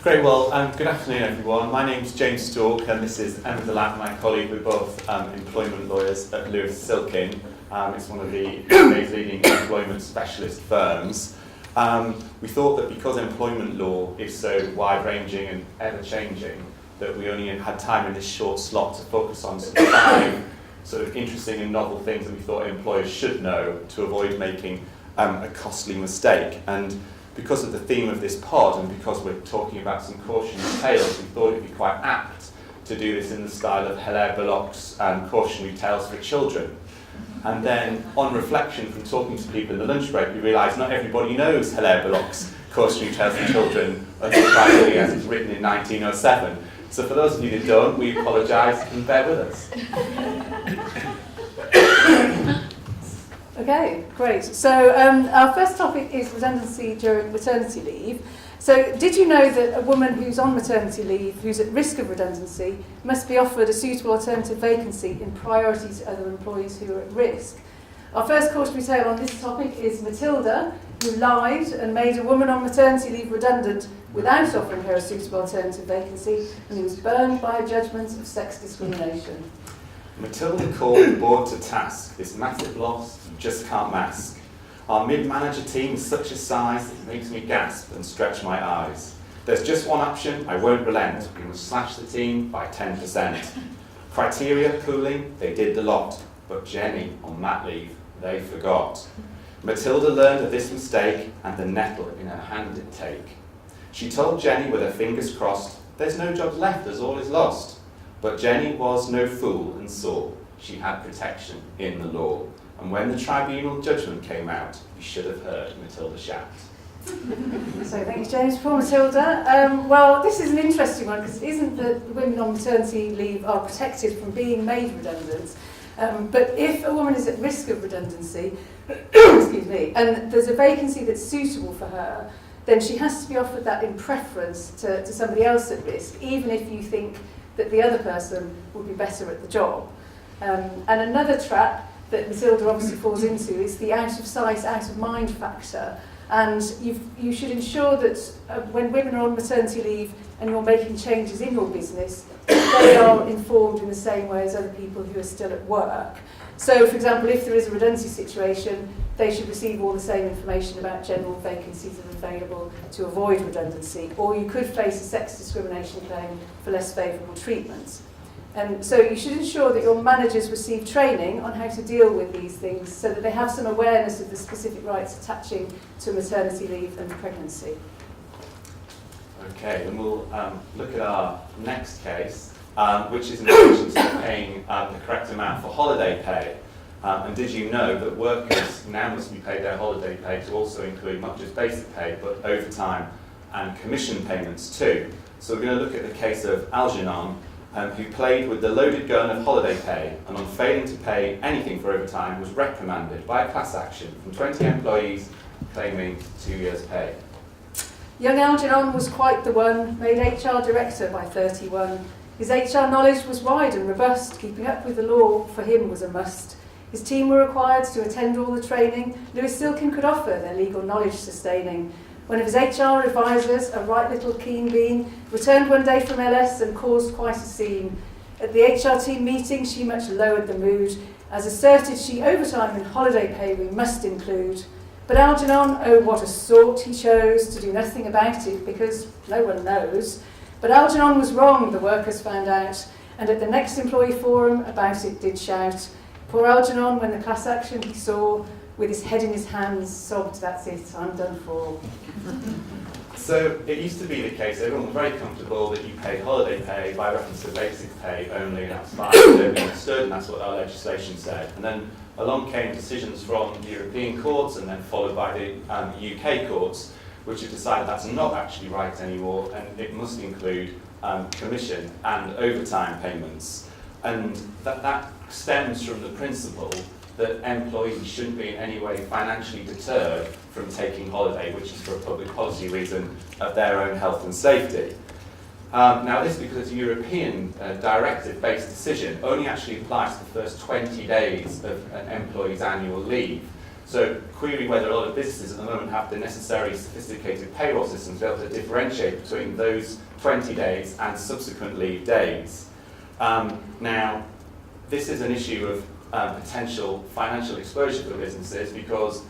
Great, well, good afternoon everyone. My name's James Stork and this is Emma Delapp, my colleague. We're both employment lawyers at Lewis Silkin. It's one of the UK's leading employment specialist firms. We thought that because employment law is so wide-ranging and ever-changing, that we only had time in this short slot to focus on some 5 sort of interesting and novel things that we thought employers should know to avoid making a costly mistake. And because of the theme of this pod, and because we're talking about some cautionary tales, we thought it'd be quite apt to do this in the style of Hilaire Belloc's Cautionary Tales for Children. And then, on reflection from talking to people in the lunch break, we realised not everybody knows Hilaire Belloc's Cautionary Tales for Children, unsurprisingly, as it's written in 1907. So for those of you that don't, we apologise and bear with us. Okay, great. So our first topic is redundancy during maternity leave. So did you know that a woman who's on maternity leave, who's at risk of redundancy, must be offered a suitable alternative vacancy in priority to other employees who are at risk? Our first cautionary tale on this topic is Matilda, who lied and made a woman on maternity leave redundant without offering her a suitable alternative vacancy, and who was burned by a judgment of sex discrimination. Matilda called the board to task. This massive loss you just can't mask. Our mid-manager team is such a size that it makes me gasp and stretch my eyes. There's just one option, I won't relent. We must slash the team by 10%. Criteria, cooling, they did the lot. But Jenny, on mat leave, they forgot. Matilda learned of this mistake and the nettle in her hand did take. She told Jenny with her fingers crossed, there's no jobs left as all is lost. But Jenny was no fool and saw she had protection in the law. And when the tribunal judgment came out, you should have heard Matilda shout. So thank you, James. For Matilda. Well, this is an interesting one because it isn't that women on maternity leave are protected from being made redundant. But if a woman is at risk of redundancy, excuse me, and there's a vacancy that's suitable for her, then she has to be offered that in preference to somebody else at risk, even if you think that the other person would be better at the job. And another trap that Matilda obviously falls into is the out of sight, out of mind factor. And you should ensure that when women are on maternity leave and you're making changes in your business, they are informed in the same way as other people who are still at work. So, for example, if there is a redundancy situation, they should receive all the same information about general vacancies that are available to avoid redundancy. Or you could face a sex discrimination claim for less favourable treatment. And so you should ensure that your managers receive training on how to deal with these things so that they have some awareness of the specific rights attaching to maternity leave and pregnancy. Okay, then we'll look at our next case, which is in relation to paying the correct amount for holiday pay. And did you know that workers now must be paid their holiday pay to also include not just basic pay, but overtime and commission payments too? So we're going to look at the case of Algernon, who played with the loaded gun of holiday pay and on failing to pay anything for overtime was reprimanded by a class action from 20 employees claiming 2 years' pay. Young Algernon was quite the one, made HR director by 31. His HR knowledge was wide and robust, keeping up with the law for him was a must. His team were required to attend all the training Lewis Silkin could offer, their legal knowledge sustaining. One of his HR advisors, a right little keen bean, returned one day from LS and caused quite a scene. At the HR team meeting, she much lowered the mood, as asserted she overtime and holiday pay we must include. But Algernon, oh what a sort he chose to do nothing about it because no one knows. But Algernon was wrong, the workers found out, and at the next employee forum about it did shout. Poor Algernon, when the class action he saw, with his head in his hands, sobbed, that's it, I'm done for. So it used to be the case, everyone was very comfortable that you paid holiday pay by reference to basic pay only, and that's fine, nobody understood, and that's what our legislation said. And then along came decisions from the European courts and then followed by the UK courts, which have decided that's not actually right anymore, and it must include commission and overtime payments. And that stems from the principle that employees shouldn't be in any way financially deterred from taking holiday, which is for a public policy reason of their own health and safety. Now this, because it's a European directive-based decision, only actually applies to the first 20 days of an employee's annual leave. So query whether a lot of businesses at the moment have the necessary sophisticated payroll systems to be able to differentiate between those 20 days and subsequent leave days. Now, this is an issue of potential financial exposure for businesses because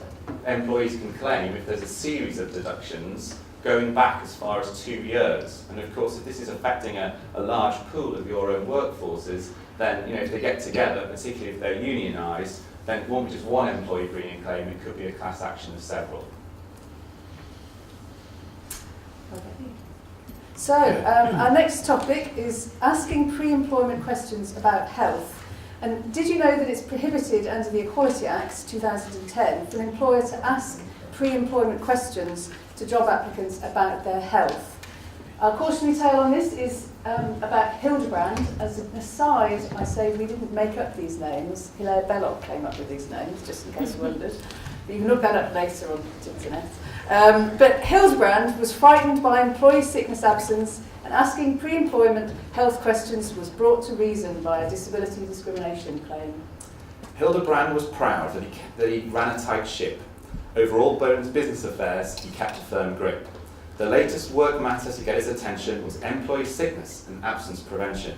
employees can claim if there's a series of deductions going back as far as 2 years. And of course, if this is affecting a large pool of your own workforces, then if they get together, particularly if they're unionised, then it won't be just one employee bringing a claim, it could be a class action of several. Okay. So, our next topic is asking pre-employment questions about health. And did you know that it's prohibited under the Equality Act 2010 for an employer to ask pre-employment questions to job applicants about their health? Our cautionary tale on this is about Hildebrand. As an aside, I say we didn't make up these names. Hilaire Belloc came up with these names, just in case you wondered. But you can look that up later on the internet. But Hildebrand was frightened by employee sickness absence, and asking pre-employment health questions was brought to reason by a disability discrimination claim. Hildebrand was proud that he ran a tight ship. Over all Bowen's business affairs, he kept a firm grip. The latest work matter to get his attention was employee sickness and absence prevention.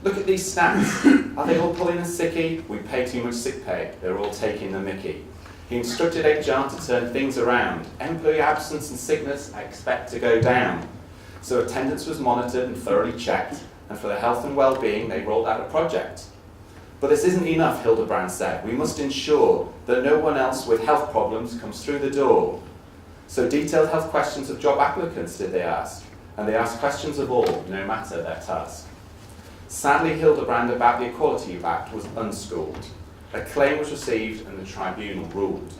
Look at these stats. Are they all pulling a sickie? We pay too much sick pay. They're all taking the mickey. He instructed HR to turn things around. Employee absence and sickness I expect to go down. So attendance was monitored and thoroughly checked, and for their health and well-being, they rolled out a project. But this isn't enough, Hildebrand said. We must ensure that no one else with health problems comes through the door. So detailed health questions of job applicants did they ask, and they asked questions of all, no matter their task. Sadly, Hildebrand about the Equality Act was unschooled. A claim was received and the tribunal ruled.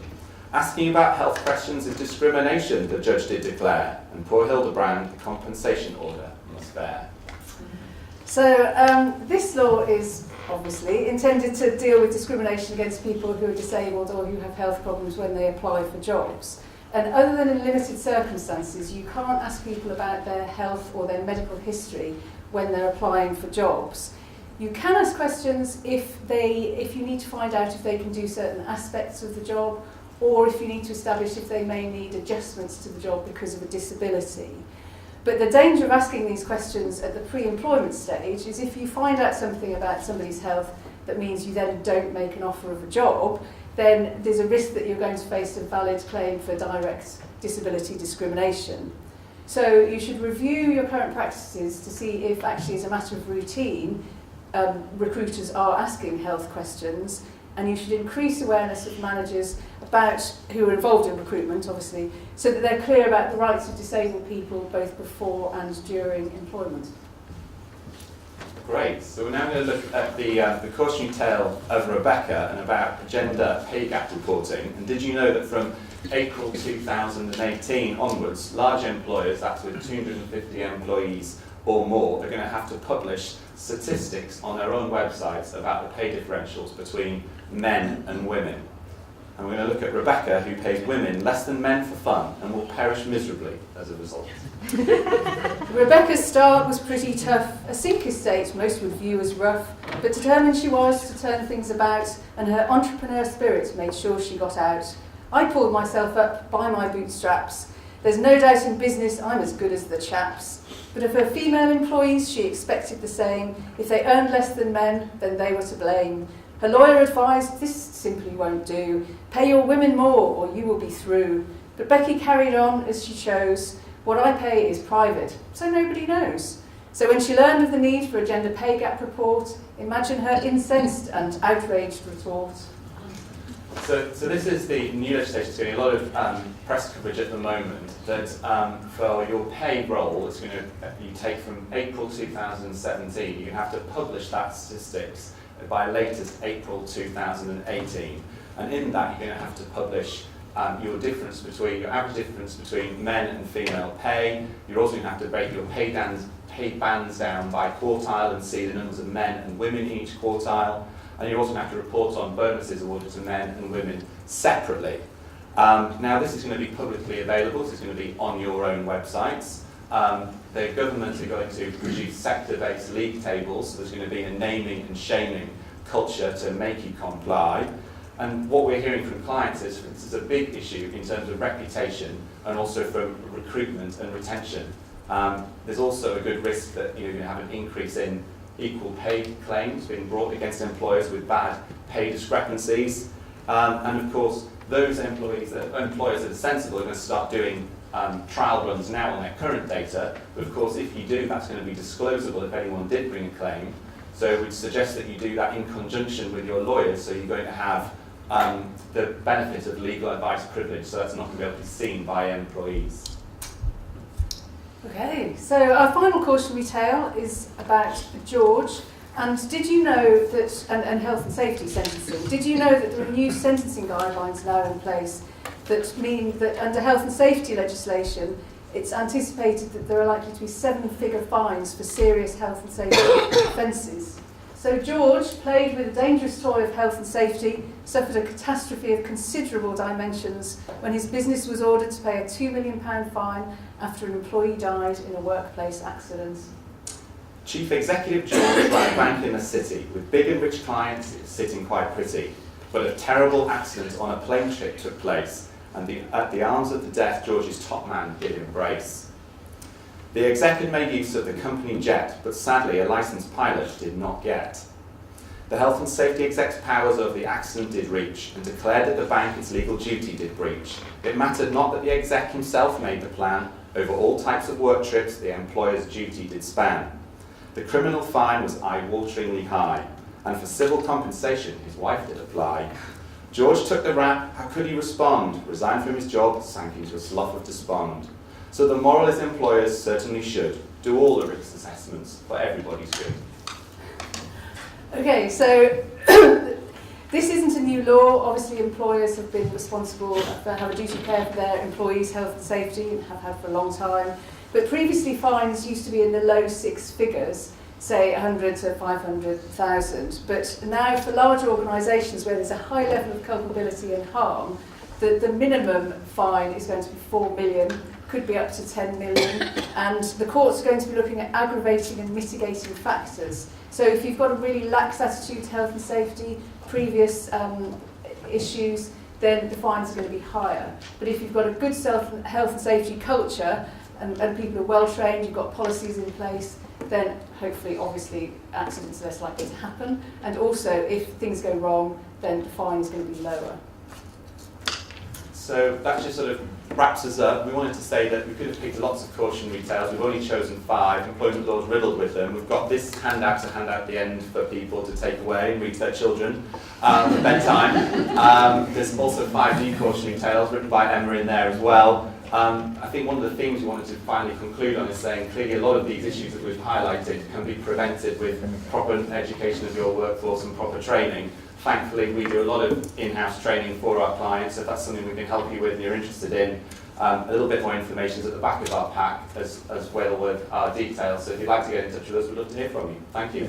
Asking about health questions is discrimination, the judge did declare, and poor Hildebrand, a compensation order must bear. So this law is obviously intended to deal with discrimination against people who are disabled or who have health problems when they apply for jobs. And other than in limited circumstances, you can't ask people about their health or their medical history when they're applying for jobs. You can ask questions if you need to find out if they can do certain aspects of the job, or if you need to establish if they may need adjustments to the job because of a disability. But the danger of asking these questions at the pre-employment stage is if you find out something about somebody's health that means you then don't make an offer of a job, then there's a risk that you're going to face a valid claim for direct disability discrimination. So you should review your current practices to see if actually as a matter of routine, recruiters are asking health questions, and you should increase awareness of managers about who are involved in recruitment, obviously, so that they're clear about the rights of disabled people both before and during employment. Great. So we're now going to look at the cautionary tale of Rebecca and about gender pay gap reporting. And did you know that from April 2018 onwards, large employers, that's with 250 employees or more, are going to have to publish statistics on their own websites about the pay differentials between men and women. And we're going to look at Rebecca, who pays women less than men for fun and will perish miserably as a result. Rebecca's start was pretty tough. A sink estate most would view as rough, but determined she was to turn things about, and her entrepreneur spirit made sure she got out. I pulled myself up by my bootstraps. There's no doubt in business I'm as good as the chaps. But of her female employees, she expected the same. If they earned less than men, then they were to blame. Her lawyer advised, this simply won't do. Pay your women more or you will be through. But Becky carried on as she chose. What I pay is private, so nobody knows. So when she learned of the need for a gender pay gap report, imagine her incensed and outraged retort. So this is the new legislation. It's getting a lot of press coverage at the moment that for your pay roll, it's going to you take from April 2017, you're going to have to publish that statistics by latest April 2018. And in that, you're going to have to publish your average difference between men and female pay. You're also going to have to break your pay bands down by quartile and see the numbers of men and women in each quartile. And you're also going to have to report on bonuses awarded to men and women separately. Now, this is going to be publicly available. This is going to be on your own websites. The government are going to produce sector-based league tables, so there's going to be a naming and shaming culture to make you comply. And what we're hearing from clients is this is a big issue in terms of reputation and also from recruitment and retention. There's also a good risk that you're going to have an increase in equal pay claims being brought against employers with bad pay discrepancies. And of course, those employers that are sensible are going to start doing trial runs now on their current data. But of course, if you do, that's going to be disclosable if anyone did bring a claim. So we'd suggest that you do that in conjunction with your lawyers, so you're going to have the benefit of legal advice privilege, so that's not going to be able to be seen by employees. Okay, so our final cautionary tale is about George. And did you know that, and health and safety sentencing, did you know that there are new sentencing guidelines now in place that mean that under health and safety legislation, it's anticipated that there are likely to be 7-figure fines for serious health and safety offences. So George, played with a dangerous toy of health and safety, suffered a catastrophe of considerable dimensions when his business was ordered to pay a £2 million fine after an employee died in a workplace accident. Chief Executive George ran a bank in the city with big and rich clients sitting quite pretty. But a terrible accident on a plane trip took place, and at the arms of the death George's top man did embrace. The exec had made use of the company jet, but sadly a licensed pilot did not get. The health and safety exec's powers over the accident did reach, and declared that the bank its legal duty did breach. It mattered not that the exec himself made the plan, over all types of work trips the employer's duty did span. The criminal fine was eye-wateringly high, and for civil compensation his wife did apply. George took the rap, how could he respond? Resigned from his job, sank into a slough of despond. So the moral is employers certainly should do all the risk assessments for everybody's good. Okay, so this isn't a new law. Obviously employers have been responsible for have a duty of care for their employees' health and safety and have had for a long time. But previously fines used to be in the low 6 figures, say 100 to 500,000. But now for larger organisations where there's a high level of culpability and harm, the minimum fine is going to be 4 million, could be up to 10 million, and the courts are going to be looking at aggravating and mitigating factors. So if you've got a really lax attitude to health and safety, previous issues, then the fines are going to be higher. But if you've got a good health and safety culture, and people are well trained, you've got policies in place, then hopefully, obviously, accidents are less likely to happen. And also, if things go wrong, then the fine is going to be lower. So that just sort of wraps us up. We wanted to say that we could have picked lots of cautionary tales. We've only chosen 5. Employment law is riddled with them. We've got this handout to hand out at the end for people to take away and read to their children at bedtime. There's also 5 new cautionary tales written by Emma in there as well. I think one of the things we wanted to finally conclude on is saying clearly a lot of these issues that we've highlighted can be prevented with proper education of your workforce and proper training. Thankfully, we do a lot of in-house training for our clients, so if that's something we can help you with and you're interested in, a little bit more information is at the back of our pack as well with our details. So if you'd like to get in touch with us, we'd love to hear from you. Thank you.